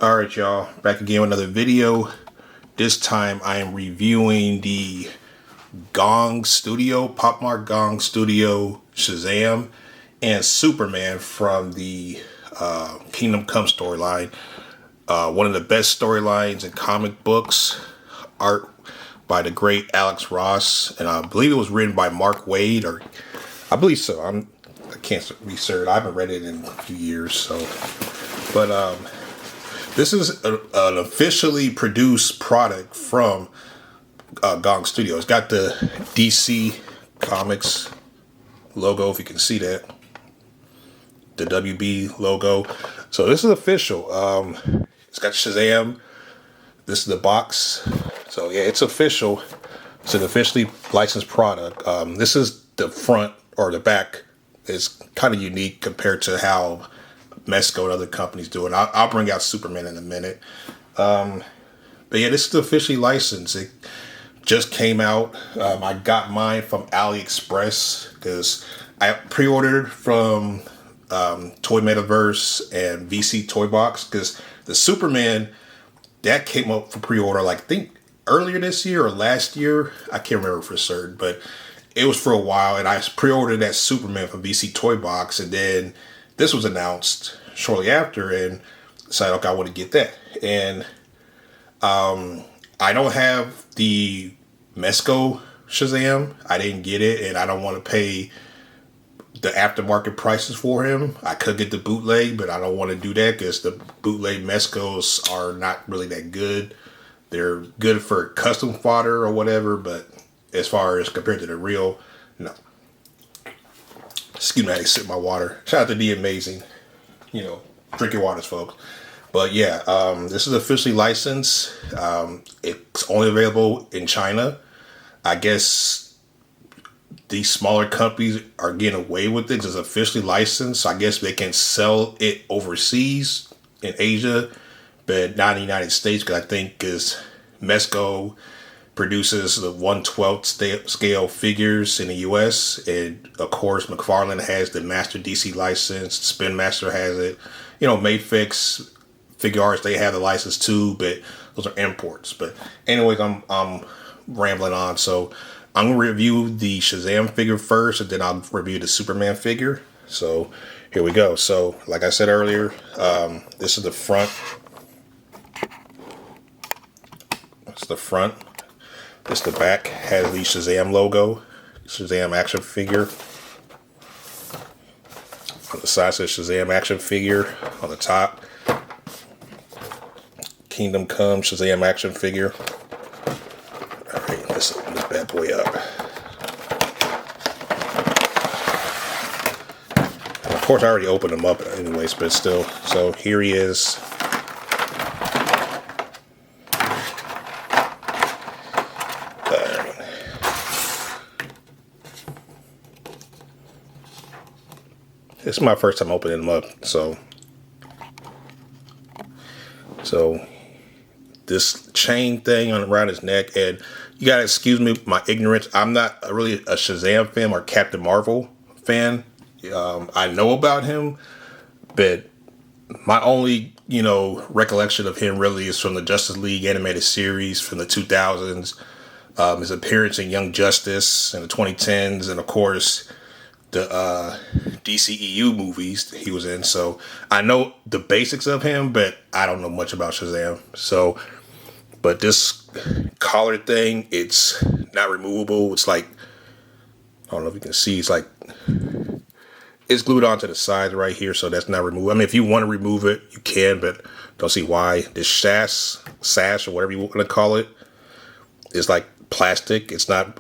Alright y'all, back again with another video. This time I am reviewing the Pop Mart Gong Studio Shazam and Superman from the Kingdom Come storyline. One of the best storylines in comic books. Art by the great Alex Ross, and I believe it was written by Mark Waid, or I believe so. I can't be certain. I haven't read it in a few years, so. But this is an officially produced product from Gong Studio. It's got the DC Comics logo, if you can see that. The WB logo. So this is official. It's got Shazam. This is the box. So yeah, it's official. It's an officially licensed product. This is the front, or the back. It's kind of unique compared to how Mesco and other companies do it. I'll bring out Superman in a minute. But yeah, this is officially licensed. It just came out. I got mine from AliExpress because I pre-ordered from Toy Metaverse and VC Toy Box, because the Superman that came up for pre-order, like, I think earlier this year or last year. I can't remember for certain, but it was for a while, and I pre-ordered that Superman from VC Toy Box, and then this was announced shortly after, and decided, okay, I want to get that. And I don't have the Mesco Shazam. I didn't get it, and I don't want to pay the aftermarket prices for him. I could get the bootleg, but I don't want to do that because the bootleg Mescos are not really that good. They're good for custom fodder or whatever, but as far as compared to the real, no. Excuse me, I sip my water. Shout out to the amazing. Drink your waters, folks. But yeah, this is officially licensed. It's only available in China. I guess these smaller companies are getting away with it because it's officially licensed. So I guess they can sell it overseas in Asia, but not in the United States, because I think because Mesco produces the 1/12 scale figures in the US, and of course McFarlane has the Master DC license, Spin Master has it, Mayfix, Figure Arts, they have the license too, but those are imports. But anyways, I'm rambling on, so I'm gonna review the Shazam figure first, and then I'll review the Superman figure. So here we go. So like I said earlier, this is the front. It's the front. This the back. Has the Shazam logo. Shazam action figure. On the side says Shazam action figure. On the top, Kingdom Come Shazam action figure. Alright, let's open this bad boy up. And of course I already opened him up anyways, but still. So here he is. This is my first time opening them up, so this chain thing around his neck, and you gotta excuse me my ignorance. I'm not really a Shazam fan or Captain Marvel fan. I know about him, but my only recollection of him really is from the Justice League animated series from the 2000s. His appearance in Young Justice in the 2010s, and of course the DCEU movies he was in. So I know the basics of him, but I don't know much about Shazam. So, but this collar thing, it's not removable. It's like, I don't know if you can see, it's glued onto the sides right here, so that's not removable. I mean, if you want to remove it, you can, but don't see why. This sash or whatever you want to call it, is like plastic. It's not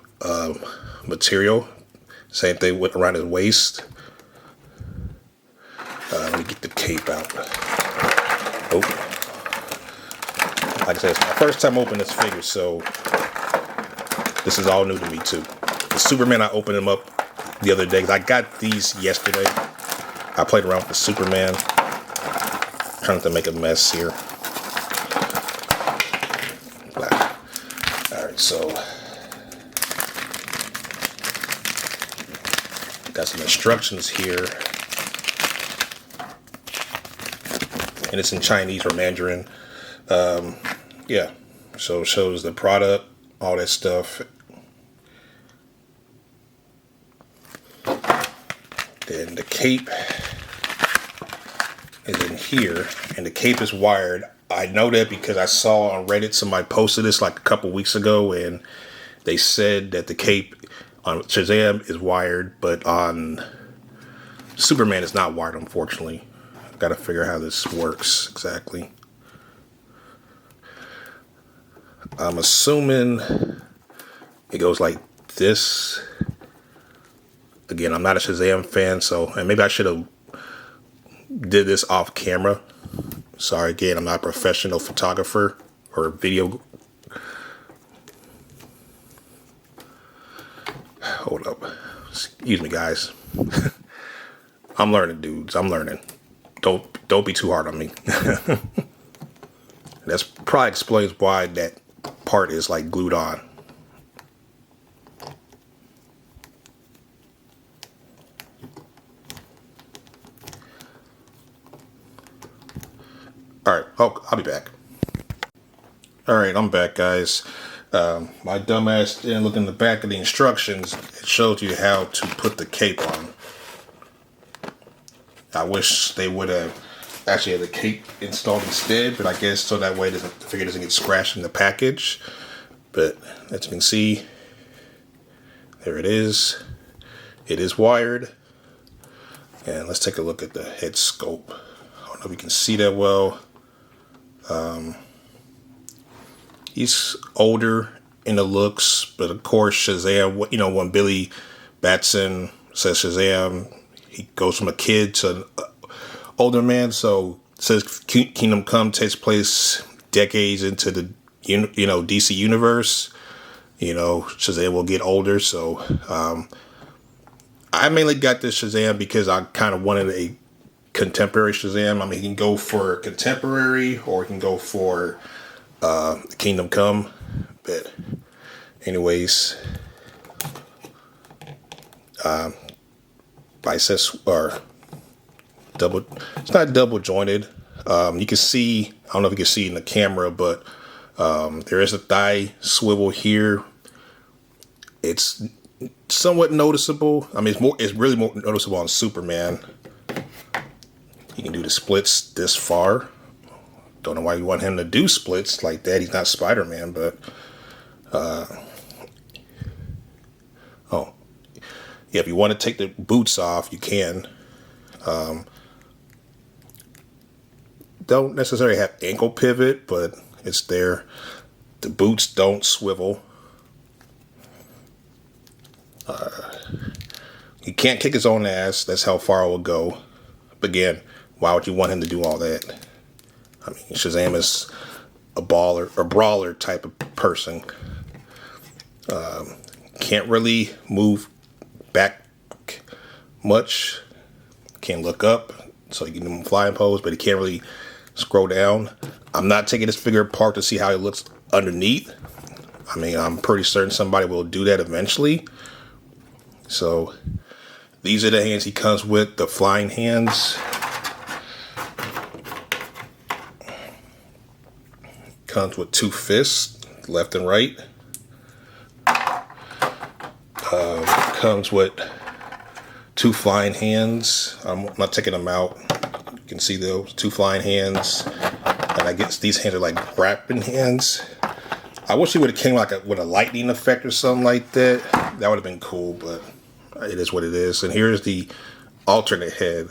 material. Same thing with around his waist. Let me get the cape out. Oh, like I said, it's my first time opening this figure, so this is all new to me too. The Superman, I opened him up the other day, 'cause I got these yesterday. I played around with the Superman. Trying to make a mess here. Alright, so got some instructions here. and it's in Chinese or Mandarin. Yeah, so it shows the product, all that stuff. Then the cape is in here, and the cape is wired. I know that because I saw on Reddit somebody posted this like a couple weeks ago, and they said that the cape on Shazam is wired, but on Superman it's not wired, unfortunately. I've got to figure out how this works exactly. I'm assuming it goes like this. Again, I'm not a Shazam fan, so, and maybe I should have did this off camera. Sorry, again, I'm not a professional photographer or video. Hold up. Excuse me, guys. I'm learning, dudes. I'm learning. Don't be too hard on me. That's probably explains why that part is like glued on. Alright, I'll be back. Alright, I'm back, guys. My dumbass didn't look in the back of the instructions. It shows you how to put the cape on. I wish they would have actually had the cape installed instead, but I guess so that way the figure doesn't get scratched in the package. But as you can see, there it is. It is wired. And let's take a look at the head scope. I don't know if you can see that well. He's older in the looks, but of course Shazam, you know, when Billy Batson says Shazam, he goes from a kid to an older man. So it says Kingdom Come takes place decades into the DC universe. You know, Shazam will get older. So I mainly got this Shazam because I kind of wanted a contemporary Shazam. I mean, he can go for contemporary or he can go for Kingdom Come. But anyways, biceps are double. It's not double jointed. You can see. I don't know if you can see in the camera, but there is a thigh swivel here. It's somewhat noticeable. I mean, it's really more noticeable on Superman. He can do the splits this far. Don't know why you want him to do splits like that. He's not Spider-Man, but oh yeah, if you want to take the boots off, you can. Don't necessarily have ankle pivot, but it's there. The boots don't swivel. He can't kick his own ass. That's how far it will go. But again, why would you want him to do all that? I mean, Shazam is a brawler type of person. Can't really move back much. Can't look up, so he can do flying pose, but he can't really scroll down. I'm not taking this figure apart to see how it looks underneath. I mean, I'm pretty certain somebody will do that eventually. So these are the hands he comes with, the flying hands. Comes with 2 fists, left and right. Comes with 2 flying hands. I'm not taking them out. You can see those 2 flying hands. And I guess these hands are like grappling hands. I wish he would have came like with a lightning effect or something like that. That would have been cool, but it is what it is. And here's the alternate head.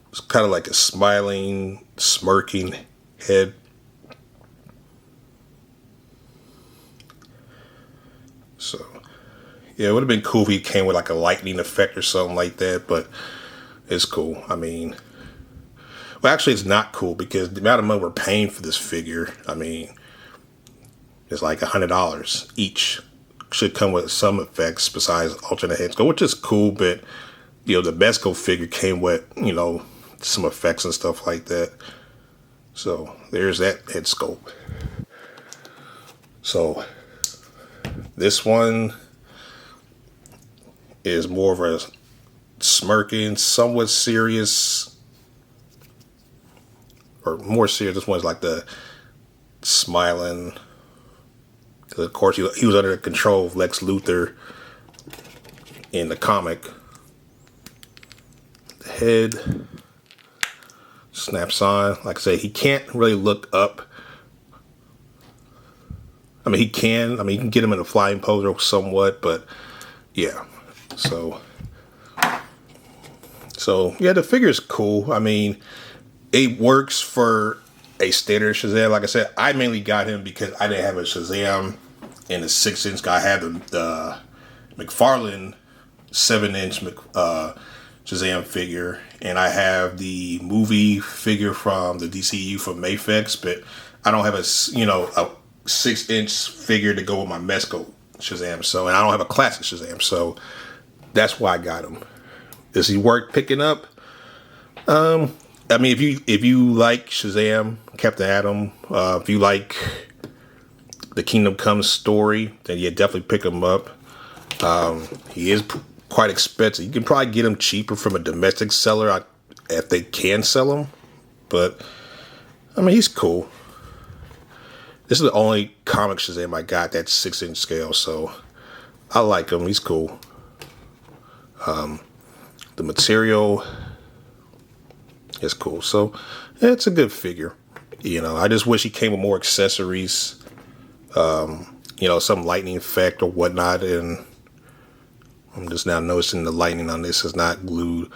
It's kind of like a smiling, smirking head. So, yeah, it would have been cool if he came with like a lightning effect or something like that, but it's cool. I mean, well, actually, it's not cool because the amount of money we're paying for this figure, I mean, it's like $100 each. Should come with some effects besides alternate heads, which is cool, but, you know, the Mesco figure came with, you know, some effects and stuff like that. So, there's that head scope. So, this one is more of a smirking, somewhat serious or more serious. This one's like the smiling. Because of course he was under the control of Lex Luthor in the comic. The head snaps on. Like I say, he can't really look up. I mean, he can. I mean, you can get him in a flying pose or somewhat, but yeah. So yeah, the figure's cool. I mean, it works for a standard Shazam. Like I said, I mainly got him because I didn't have a Shazam in the 6-inch. I had the McFarlane 7-inch Shazam figure, and I have the movie figure from the DCU from Mayfix, but I don't have a 6-inch figure to go with my Mesco Shazam. So, and I don't have a classic Shazam, so that's why I got him. Is he worth picking up? I mean, if you like Shazam, Captain Atom, if you like the Kingdom Come story, then yeah, definitely pick him up. He is quite expensive. You can probably get him cheaper from a domestic seller if they can sell him. But I mean, he's cool. This is the only comic Shazam I got that's 6-inch scale, so I like him. He's cool. The material is cool, so yeah, it's a good figure. I just wish he came with more accessories. Some lightning effect or whatnot, and I'm just now noticing the lightning on this is not glued.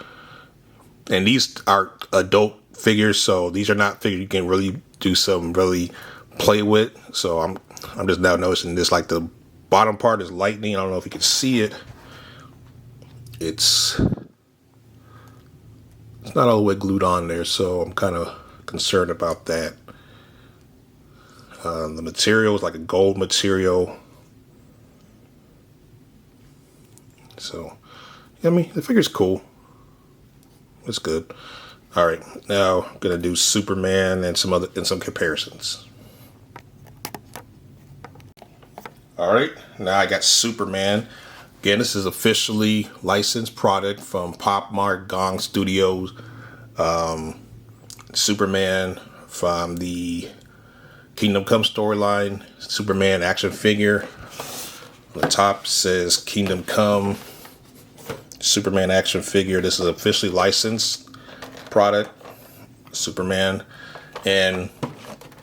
And these are adult figures, so these are not figures you can really do some really play with. So I'm just now noticing this, like the bottom part is lightning. I don't know if you can see it. It's not all the way glued on there, so I'm kind of concerned about that. The material is like a gold material. So, I mean, the figure's cool. It's good. All right, now I'm gonna do Superman and some comparisons. All right, now I got Superman. Again, this is officially licensed product from Pop Mart Gong Studios. Superman from the Kingdom Come storyline. Superman action figure. On the top says Kingdom Come. Superman action figure. This is officially licensed product. Superman. And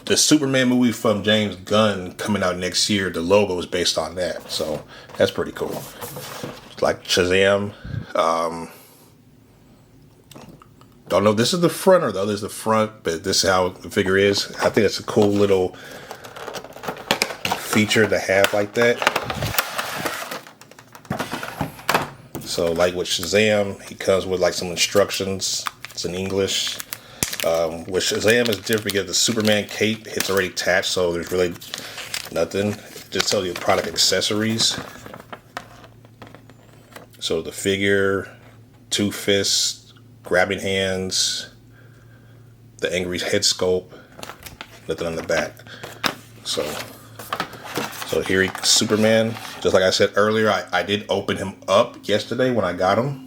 the Superman movie from James Gunn coming out next year, the logo is based on that. So that's pretty cool. Like Shazam. Don't know if this is the front or the other is the front, but this is how the figure is. I think it's a cool little feature to have like that. So like with Shazam, he comes with like some instructions. It's in English. With Shazam is different because the Superman cape, it's already attached, so there's really nothing. It just tells you product accessories. So the figure, 2 fists, grabbing hands, the angry head sculpt, nothing on the back. So here Superman, just like I said earlier, I did open him up yesterday when I got him.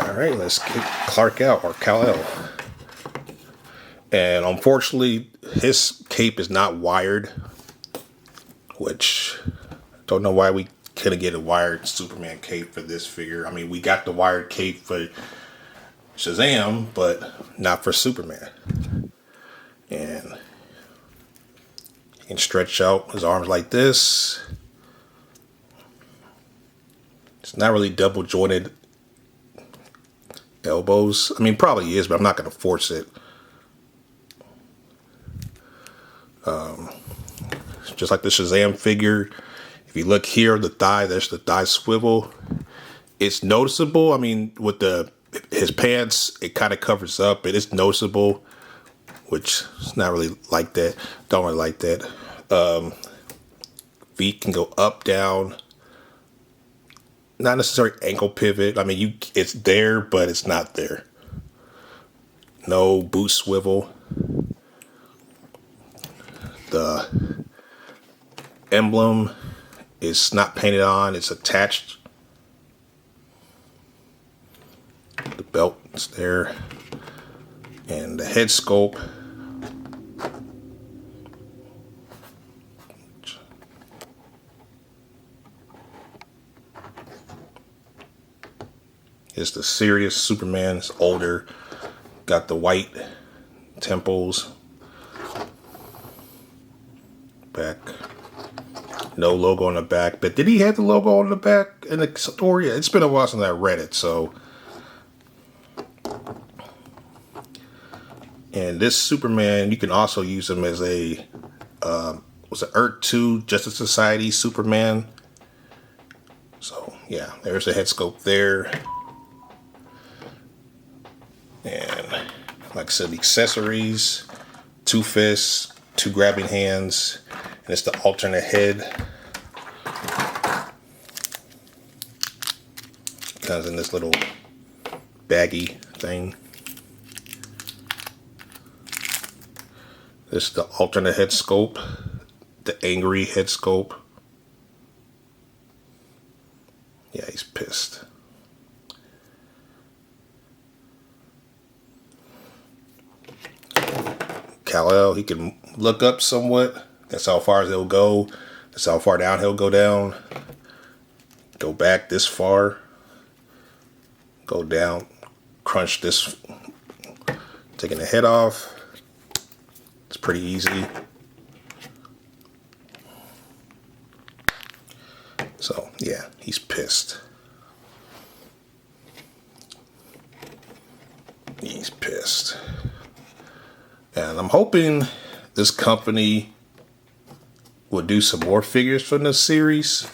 All right, let's get Clark out, or Kal-El. And unfortunately, his cape is not wired, which I don't know why we couldn't get a wired Superman cape for this figure. I mean, we got the wired cape for Shazam, but not for Superman. And he can stretch out his arms like this. It's not really double jointed elbows. I mean, probably is, but I'm not going to force it. Just like the Shazam figure, if you look here, the thigh, there's the thigh swivel. It's noticeable. I mean, with his pants, it kind of covers up. It is noticeable, which is not really like that. Don't really like that. Feet can go up, down. Not necessarily ankle pivot. I mean, it's there, but it's not there. No boot swivel. The emblem It's not painted on, it's attached. The belt is there. And the head sculpt. It's the serious Superman. It's older. Got the white temples. Back. No logo on the back. But did he have the logo on the back in the story? It's been a while since I read it, so. And this Superman, you can also use him as a, was it Earth 2 Justice Society Superman? So, yeah, there's the head sculpt there. And, like I said, the accessories, 2 fists, 2 grabbing hands, and it's the alternate head. Comes in this little baggy thing. This is the alternate head sculpt, the angry head sculpt. Yeah, he's pissed. Kal-El, he can look up somewhat. That's how far he'll go. That's how far down he'll go down. Go back this far. Go down. Crunch this. Taking the head off. It's pretty easy. So, yeah, he's pissed. He's pissed. And I'm hoping this company will do some more figures from this series.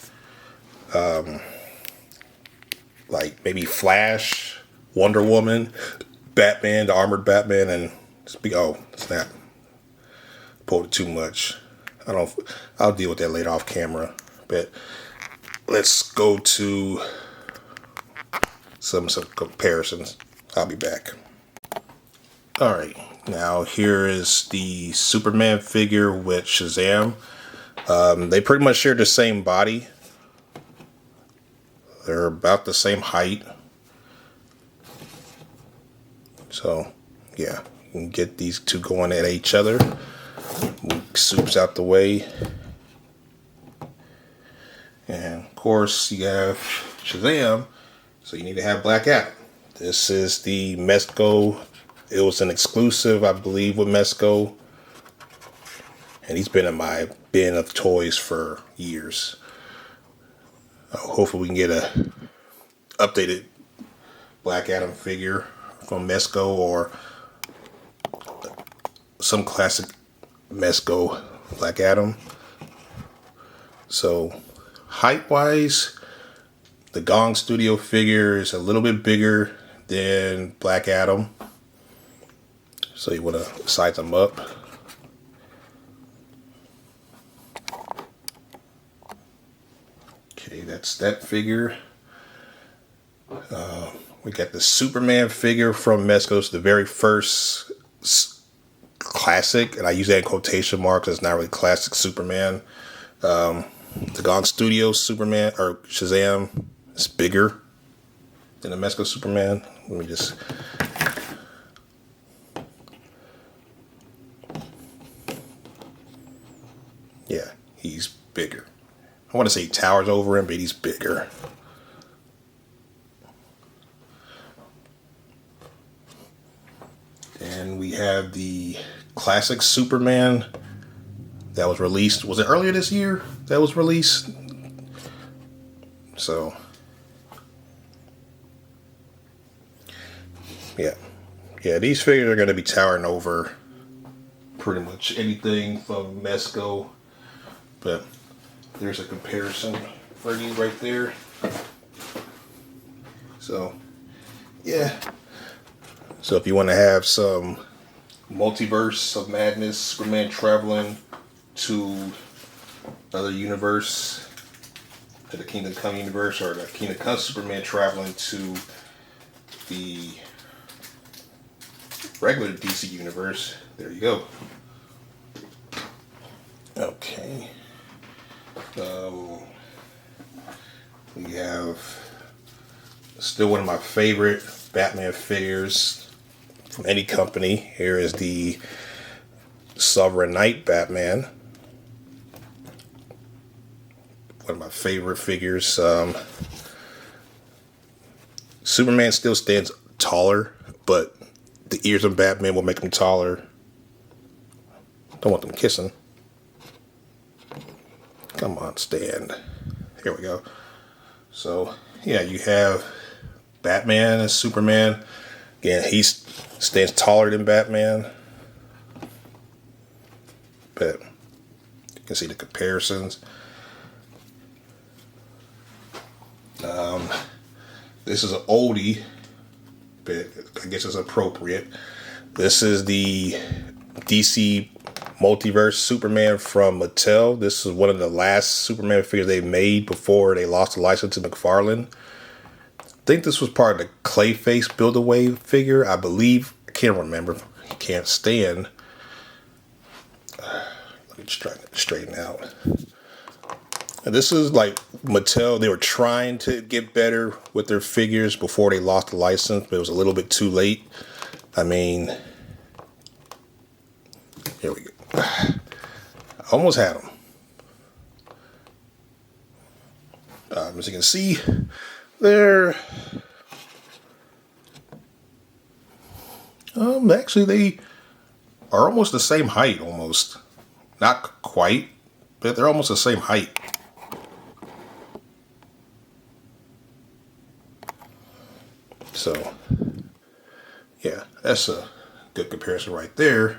Like maybe Flash, Wonder Woman, Batman, the armored Batman, and oh, snap. Pulled it too much. I'll deal with that later off camera. But let's go to some comparisons. I'll be back. Alright, now here is the Superman figure with Shazam. They pretty much share the same body. They're about the same height. So, yeah, you can get these two going at each other. Move Supes out the way. And, of course, you have Shazam, so you need to have Black Adam. This is the Mezco. It was an exclusive, I believe, with Mezco. And he's been in my bin of toys for years. Hopefully we can get a updated Black Adam figure from Mezco or some classic Mezco Black Adam. So height-wise, the Gong Studio figure is a little bit bigger than Black Adam. So you want to size them up. Okay, that's that figure. We got the Superman figure from Mezco. It's the very first classic, and I use that in quotation marks. It's not really classic Superman. The Gong Studio Superman, or Shazam, is bigger than the Mezco Superman. Let me just... Yeah, he's bigger. I want to say he towers over him, but he's bigger. And we have the classic Superman that was released. Was it earlier this year that was released? So, yeah. Yeah, these figures are going to be towering over pretty much anything from Mezco. But there's a comparison for you right there. So, yeah. So if you want to have some multiverse of madness, Superman traveling to another universe, to the Kingdom Come universe, or the Kingdom Come Superman traveling to the regular DC universe, there you go. Okay. We have still one of my favorite Batman figures from any company. Here is the Sovereign Knight Batman. One of my favorite figures. Superman still stands taller, but the ears of Batman will make him taller. Don't want them kissing. Come on, stand. Here we go. So, yeah, you have Batman and Superman. Again, he stands taller than Batman. But you can see the comparisons. This is an oldie, but I guess it's appropriate. This is the DC Multiverse Superman from Mattel. This is one of the last Superman figures they made before they lost the license to McFarlane. I think this was part of the Clayface Build-A-Wave figure, I believe. I can't remember. He can't stand. Let me try to straighten out. And this is like Mattel. They were trying to get better with their figures before they lost the license, but it was a little bit too late. I mean, here we go. I almost had them. As you can see, they're actually they are almost the same height, almost. Not quite, but they're almost the same height. So, yeah, that's a good comparison right there.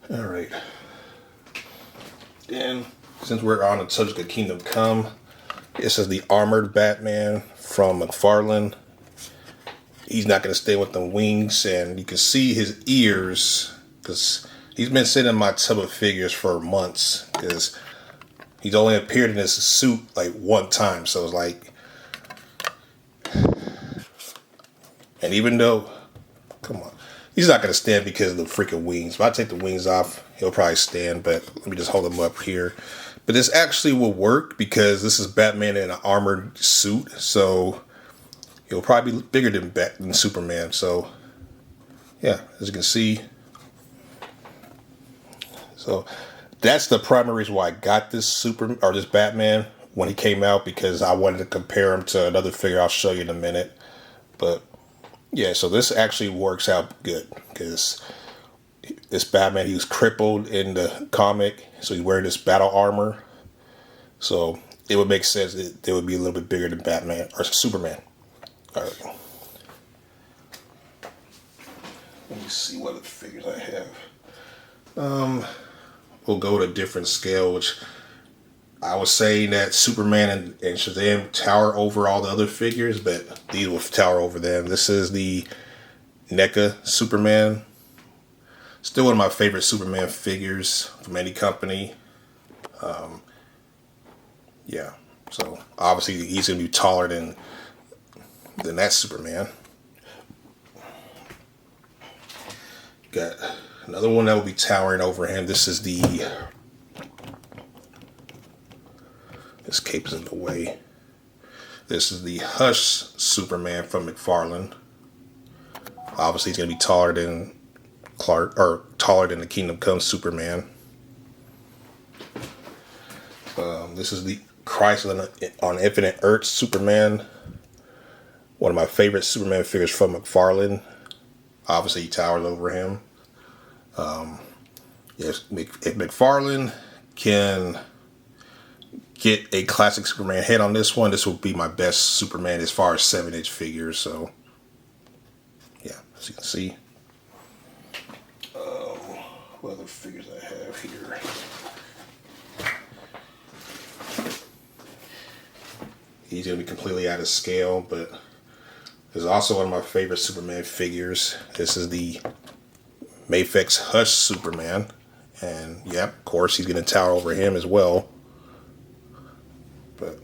All right. Then, since we're on the subject of Kingdom Come, this is the armored Batman from McFarlane. He's not going to stay with the wings, and you can see his ears, because he's been sitting in my tub of figures for months, because he's only appeared in his suit like one time, so it's like, and even though, come on, he's not going to stand because of the freaking wings. If I take the wings off, he'll probably stand, but let me just hold him up here. But this actually will work because this is Batman in an armored suit, so he'll probably be bigger than Superman. So, yeah, as you can see. So, that's the primary reason why I got this this Batman when he came out, because I wanted to compare him to another figure I'll show you in a minute. But yeah, so this actually works out good because this Batman, he was crippled in the comic, so he's wearing this battle armor. So it would make sense that they would be a little bit bigger than Batman or Superman. All right. Let me see what other figures I have. We'll go to a different scale, which I was saying that Superman and Shazam tower over all the other figures, but these will tower over them. This is the NECA Superman. Still one of my favorite Superman figures from any company. Yeah, so obviously he's going to be taller than that Superman. Got another one that will be towering over him. This is this cape is in the way. This is the Hush Superman from McFarlane. Obviously he's going to be taller than Clark, or taller than the Kingdom Come Superman. This is the Crisis on Infinite Earth Superman. One of my favorite Superman figures from McFarlane. Obviously he towers over him. Yes, if McFarlane can get a classic Superman head on this one, this will be my best Superman as far as 7-inch figures. So, yeah, as you can see. What other figures I have here? He's going to be completely out of scale, but this is also one of my favorite Superman figures. This is the Mafex Hush Superman. And, yeah, of course, he's going to tower over him as well. But,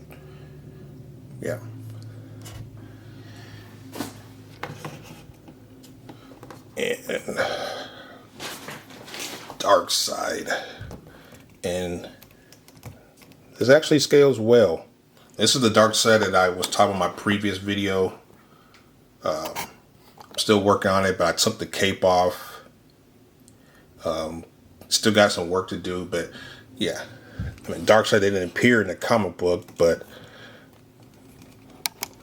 yeah. And Dark Side. And this actually scales well. This is the dark side that I was talking about in my previous video. I'm still working on it, but I took the cape off. Still got some work to do, but yeah. I mean, Darkseid didn't appear in the comic book, but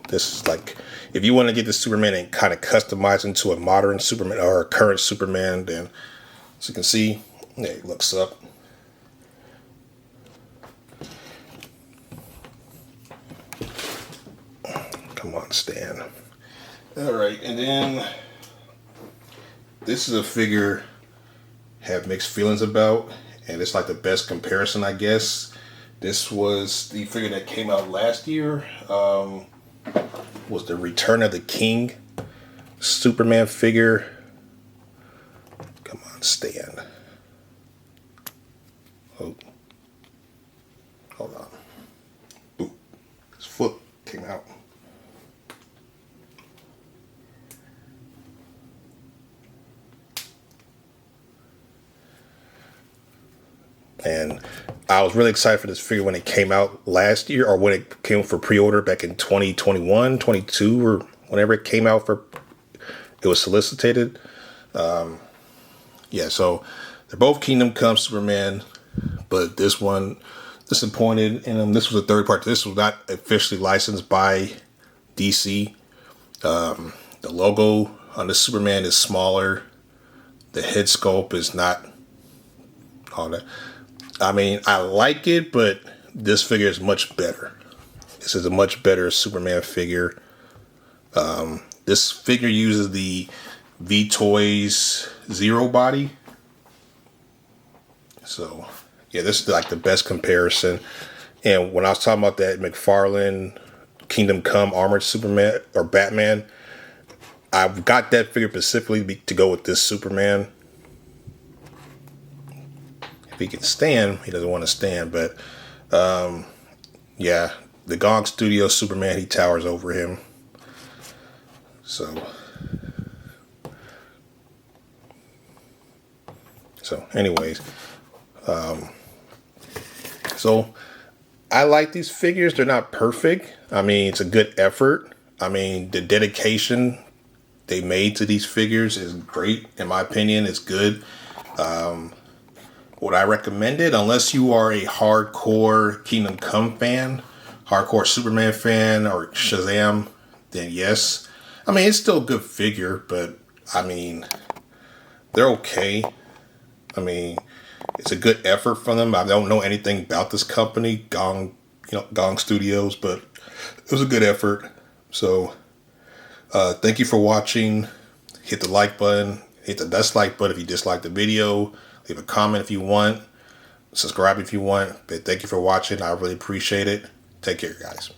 this is like, if you want to get the Superman and kind of customize into a modern Superman or a current Superman, then as you can see, yeah, he looks up. Come on, Stan. All right, and then this is a figure I have mixed feelings about, and it's like the best comparison, I guess. This was the figure that came out last year. Was the Return of the King Superman figure. Come on, Stan. Oh, hold on. Boop. His foot came out. And I was really excited for this figure when it came out last year, or when it came for pre-order back in 2021, 22, or whenever it came out for, it was solicited. Yeah, so they're both Kingdom Come Superman, but this one disappointed. And this was the third part. This was not officially licensed by DC. The logo on the Superman is smaller. The head sculpt is not all that. I mean, I like it, but this figure is much better. This is a much better Superman figure. This figure uses the V-Toys Zero body. So, yeah, this is like the best comparison. And when I was talking about that McFarlane Kingdom Come Armored Superman or Batman, I've got that figure specifically to go with this Superman. If he can stand, he doesn't want to stand, but yeah, the Gong Studio Superman, he towers over him. So anyways, so I like these figures. They're not perfect. I mean, it's a good effort. I mean, the dedication they made to these figures is great. In my opinion, it's good. Would I recommend it? Unless you are a hardcore Kingdom Come fan, hardcore Superman fan, or Shazam, then yes. I mean, it's still a good figure, but I mean, they're okay. I mean, it's a good effort from them. I don't know anything about this company, Gong Studios, but it was a good effort. So, thank you for watching. Hit the like button. Hit the dislike button if you dislike the video. Leave a comment if you want. Subscribe if you want. But thank you for watching. I really appreciate it. Take care, guys.